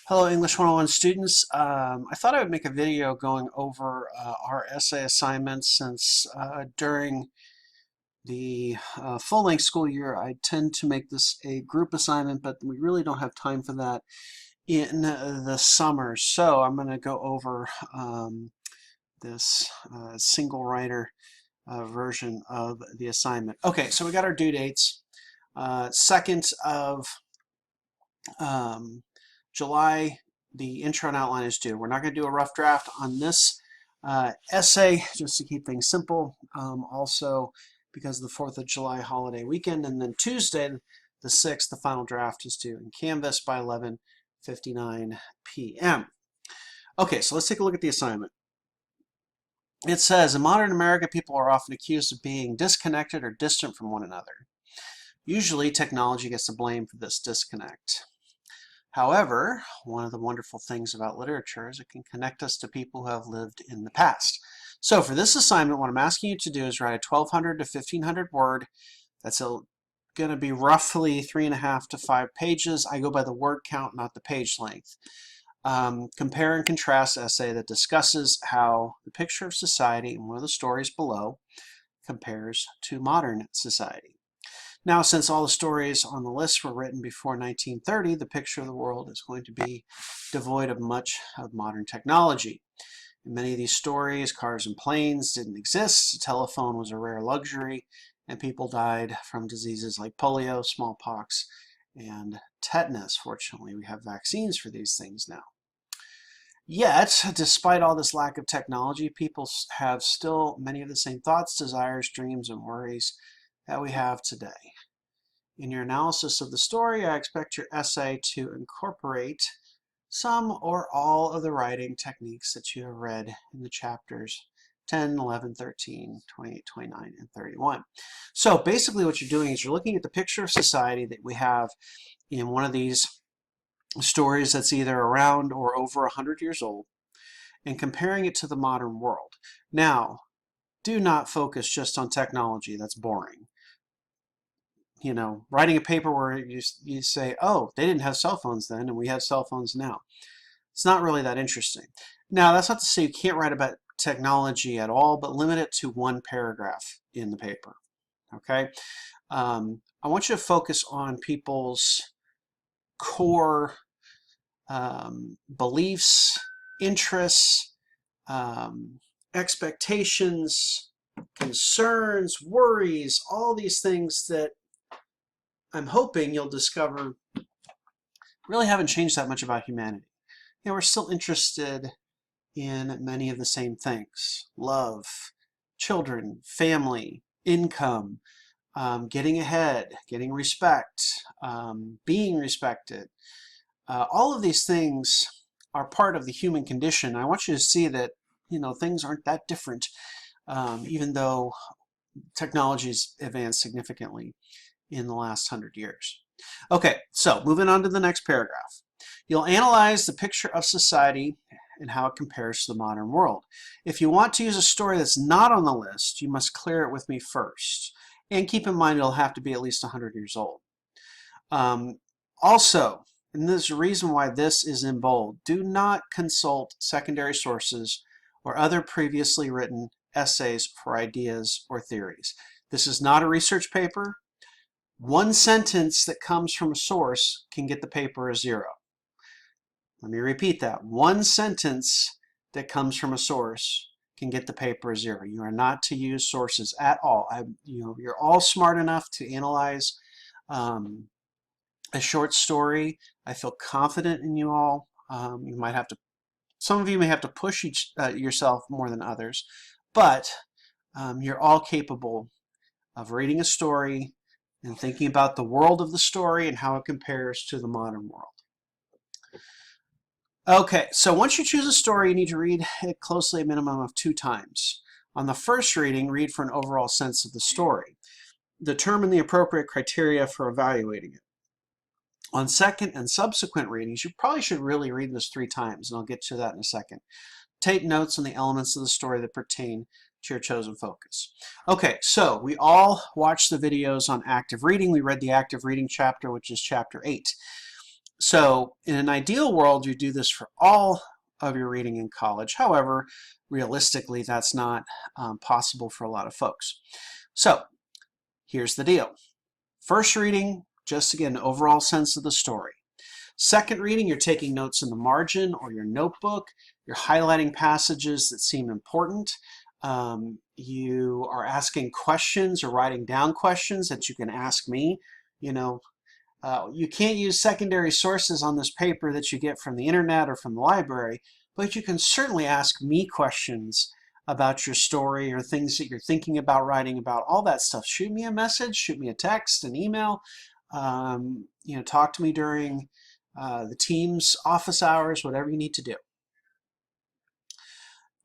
Hello, English 101 students. I thought I would make a video going over our essay assignments since during the full-length school year I tend to make this a group assignment, but we really don't have time for that in the summer. So I'm going to go over this single writer version of the assignment. Okay, so we got our due dates. 2nd of July, the intro and outline is due. We're not going to do a rough draft on this essay, just to keep things simple. Also, because of the 4th of July holiday weekend. And then Tuesday, the 6th, the final draft is due in Canvas by 11:59 p.m. Okay, so let's take a look at the assignment. It says, in modern America, people are often accused of being disconnected or distant from one another. Usually, technology gets the blame for this disconnect. However, one of the wonderful things about literature is it can connect us to people who have lived in the past. So for this assignment, what I'm asking you to do is write a 1,200 to 1,500 word. That's going to be roughly 3.5 to 5 pages. I go by the word count, not the page length. Compare and contrast essay that discusses how the picture of society in one of the stories below compares to modern society. Now, since all the stories on the list were written before 1930, the picture of the world is going to be devoid of much of modern technology. In many of these stories, cars and planes didn't exist, a telephone was a rare luxury, and people died from diseases like polio, smallpox, and tetanus. Fortunately, we have vaccines for these things now. Yet, despite all this lack of technology, people have still many of the same thoughts, desires, dreams, and worries that we have today. In your analysis of the story, I expect your essay to incorporate some or all of the writing techniques that you have read in the chapters 10, 11, 13, 28, 29, and 31. So basically what you're doing is you're looking at the picture of society that we have in one of these stories that's either around or over 100 years old and comparing it to the modern world. Now, do not focus just on technology. That's boring. You know, writing a paper where you say, oh, they didn't have cell phones then and we have cell phones now. It's not really that interesting. Now, that's not to say you can't write about technology at all, but limit it to one paragraph in the paper, okay? I want you to focus on people's core beliefs, interests, expectations, concerns, worries, all these things that I'm hoping you'll discover really haven't changed that much about humanity. You know, we're still interested in many of the same things: love, children, family, income, getting ahead, getting respect, being respected. All of these things are part of the human condition. I want you to see that, you know, things aren't that different, even though technology's advanced significantly in the last 100 years. Okay, so moving on to the next paragraph. You'll analyze the picture of society and how it compares to the modern world. If you want to use a story that's not on the list, you must clear it with me first. And keep in mind it'll have to be at least 100 years old. Also, and there's a reason why this is in bold, do not consult secondary sources or other previously written essays for ideas or theories. This is not a research paper. One sentence that comes from a source can get the paper a 0. Let me repeat that. One sentence that comes from a source can get the paper a 0. You are not to use sources at all. You're all smart enough to analyze a short story. I feel confident in you all. You might have to, some of you may have to push yourself more than others, but you're all capable of reading a story and thinking about the world of the story and how it compares to the modern world. Okay, so once you choose a story, you need to read it closely a minimum of 2 times. On the first reading, read for an overall sense of the story. Determine the appropriate criteria for evaluating it. On second and subsequent readings, you probably should really read this 3 times, and I'll get to that in a second. Take notes on the elements of the story that pertain to your chosen focus. Okay, so we all watched the videos on active reading. We read the active reading chapter, which is chapter 8. So in an ideal world, you do this for all of your reading in college. However, realistically, that's not possible for a lot of folks. So here's the deal. First reading, just again, overall sense of the story. Second reading, you're taking notes in the margin or your notebook. You're highlighting passages that seem important. You are asking questions or writing down questions that you can ask me. You can't use secondary sources on this paper that you get from the internet or from the library, but you can certainly ask me questions about your story or things that you're thinking about writing about, all that stuff. Shoot me a message, shoot me a text, an email. Talk to me during the team's office hours, whatever you need to do.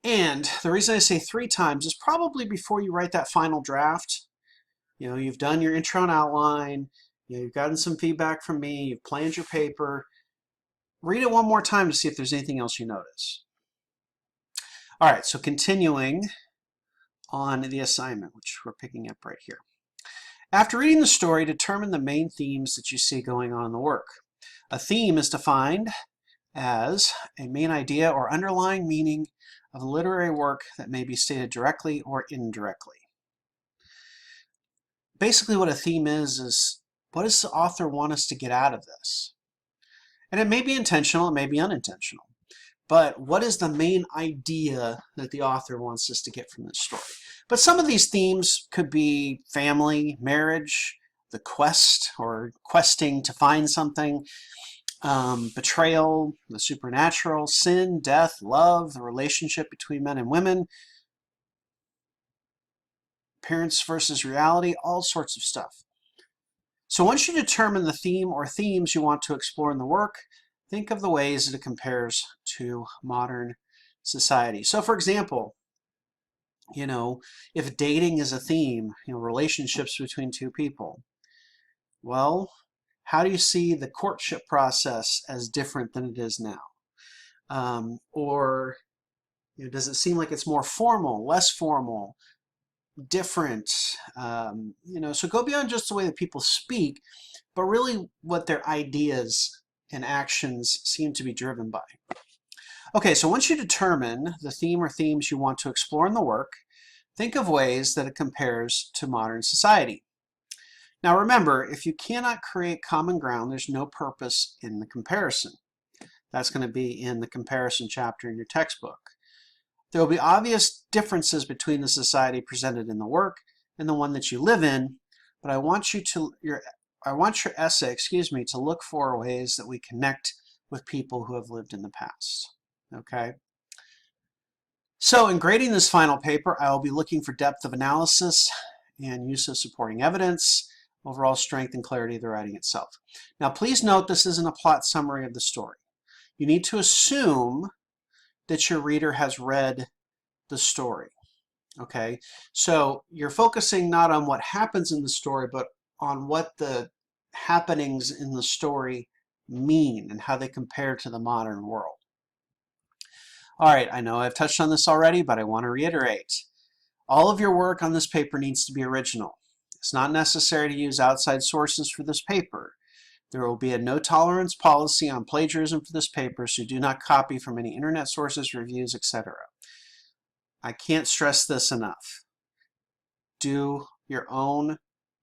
And the reason I say 3 times is probably before you write that final draft. You've done your intro and outline, you've gotten some feedback from me, you've planned your paper. Read it one more time to see if there's anything else you notice. All right, so continuing on the assignment, which we're picking up right here. After reading the story, determine the main themes that you see going on in the work. A theme is defined as a main idea or underlying meaning of a literary work that may be stated directly or indirectly. Basically what a theme is what does the author want us to get out of this? And it may be intentional, it may be unintentional, but what is the main idea that the author wants us to get from this story? But some of these themes could be family, marriage, the quest or questing to find something, betrayal, the supernatural, sin, death, love, the relationship between men and women, appearance versus reality, all sorts of stuff. So once you determine the theme or themes you want to explore in the work, think of the ways that it compares to modern society. So for example, if dating is a theme, relationships between 2 people, well, how do you see the courtship process as different than it is now? Or does it seem like it's more formal, less formal, different? So go beyond just the way that people speak, but really what their ideas and actions seem to be driven by. Okay, so once you determine the theme or themes you want to explore in the work, think of ways that it compares to modern society. Now remember, if you cannot create common ground, there's no purpose in the comparison. That's going to be in the comparison chapter in your textbook. There will be obvious differences between the society presented in the work and the one that you live in, but I want your essay, to look for ways that we connect with people who have lived in the past. Okay? So in grading this final paper, I will be looking for depth of analysis and use of supporting evidence, overall strength and clarity of the writing itself. Now please note this isn't a plot summary of the story. You need to assume that your reader has read the story. Okay, so you're focusing not on what happens in the story, but on what the happenings in the story mean and how they compare to the modern world. All right, I know I've touched on this already, but I want to reiterate. All of your work on this paper needs to be original. It's not necessary to use outside sources for this paper. There will be a no tolerance policy on plagiarism for this paper, so do not copy from any internet sources, reviews, etc. I can't stress this enough. Do your own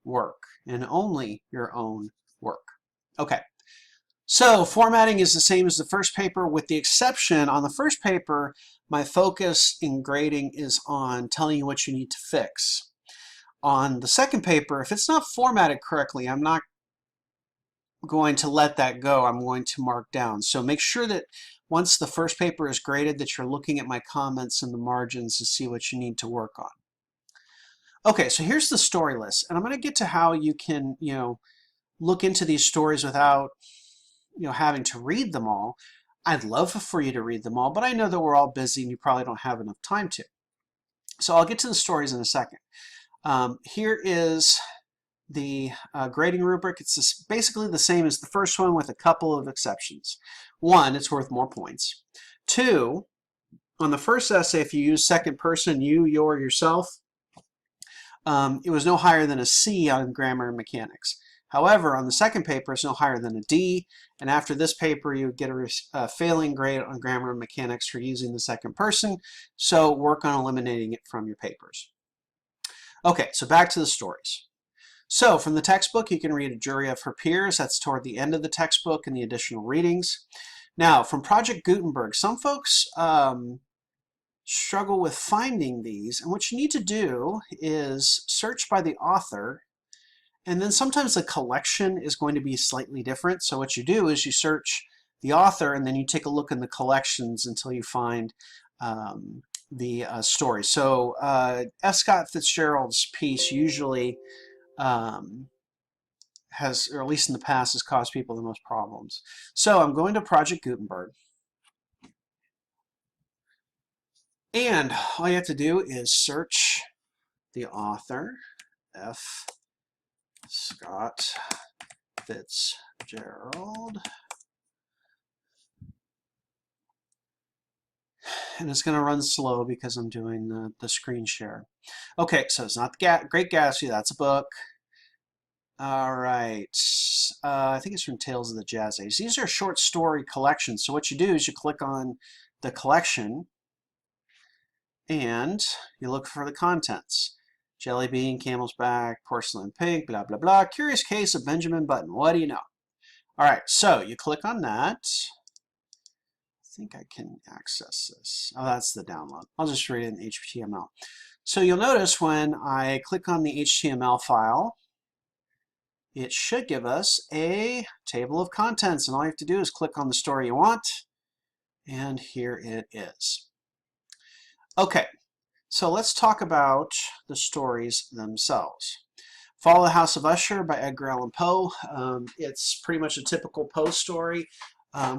work and only your own work. Okay, so formatting is the same as the first paper with the exception on the first paper, my focus in grading is on telling you what you need to fix. On the second paper, if it's not formatted correctly, I'm not going to let that go. I'm going to mark down. So make sure that once the first paper is graded that you're looking at my comments in the margins to see what you need to work on. Okay, so here's the story list, and I'm going to get to how you can, look into these stories without, having to read them all. I'd love for you to read them all, but I know that we're all busy and you probably don't have enough time to. So I'll get to the stories in a second. Here is the grading rubric. It's basically the same as the first one with a couple of exceptions. 1, it's worth more points. 2, on the first essay, if you use second person, you, your, yourself, it was no higher than a C on grammar and mechanics. However, on the second paper, it's no higher than a D, and after this paper, you get a failing grade on grammar and mechanics for using the second person, so work on eliminating it from your papers. Okay, so back to the stories. So from the textbook, you can read A Jury of Her Peers. That's toward the end of the textbook and the additional readings. Now, from Project Gutenberg, some folks struggle with finding these, and what you need to do is search by the author, and then sometimes the collection is going to be slightly different. So what you do is you search the author, and then you take a look in the collections until you find the story. So F. Scott Fitzgerald's piece usually has, or at least in the past, has caused people the most problems. So I'm going to Project Gutenberg. And all you have to do is search the author, F. Scott Fitzgerald. And it's going to run slow because I'm doing the screen share. Okay, so it's not the Great Gatsby, that's a book. All right, I think it's from Tales of the Jazz Age. These are short story collections. So what you do is you click on the collection and you look for the contents. Jelly bean, camel's back, porcelain pig, blah, blah, blah. Curious Case of Benjamin Button. What do you know? All right, so you click on that. I think I can access this. Oh, that's the download. I'll just read it in HTML. So you'll notice when I click on the HTML file, it should give us a table of contents, and all you have to do is click on the story you want, and here it is. Okay, so let's talk about the stories themselves. Follow the House of Usher by Edgar Allan Poe. It's pretty much a typical Poe story,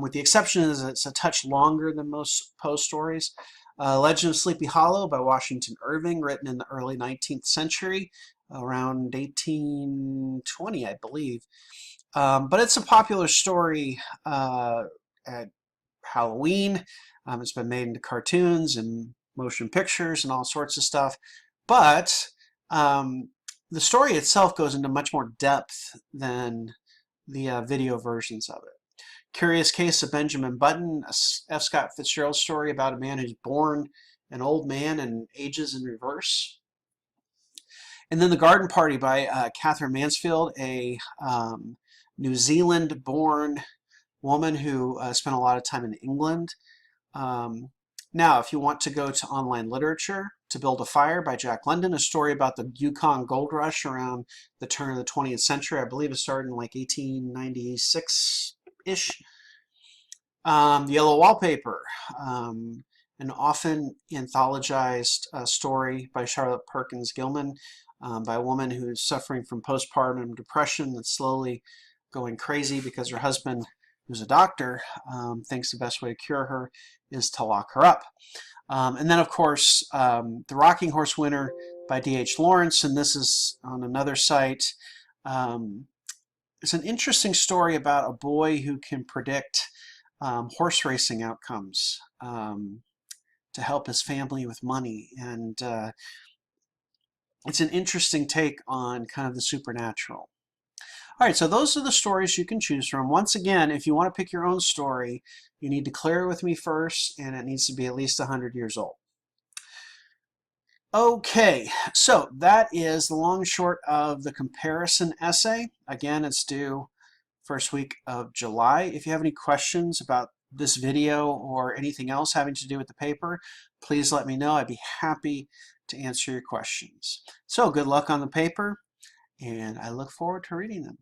with the exception is it's a touch longer than most Poe stories. Legend of Sleepy Hollow by Washington Irving, written in the early 19th century, around 1820, I believe. But it's a popular story at Halloween. It's been made into cartoons and motion pictures and all sorts of stuff. But the story itself goes into much more depth than the video versions of it. Curious Case of Benjamin Button, a F. Scott Fitzgerald story about a man who's born an old man and ages in reverse. And then The Garden Party by Catherine Mansfield, a New Zealand-born woman who spent a lot of time in England. Now, if you want to go to online literature, To Build a Fire by Jack London, a story about the Yukon Gold Rush around the turn of the 20th century. I believe it started in like 1896-ish. The Yellow Wallpaper, an often anthologized story by Charlotte Perkins Gilman, by a woman who's suffering from postpartum depression that's slowly going crazy because her husband, who's a doctor, thinks the best way to cure her is to lock her up. And then, of course, The Rocking Horse Winner by D.H. Lawrence, and this is on another site. It's an interesting story about a boy who can predict horse racing outcomes to help his family with money. And it's an interesting take on kind of the supernatural. All right, so those are the stories you can choose from. Once again, if you want to pick your own story, you need to clear it with me first, and it needs to be at least 100 years old. Okay, so that is the long and short of the comparison essay. Again, it's due first week of July. If you have any questions about this video or anything else having to do with the paper, please let me know. I'd be happy to answer your questions. So good luck on the paper, and I look forward to reading them.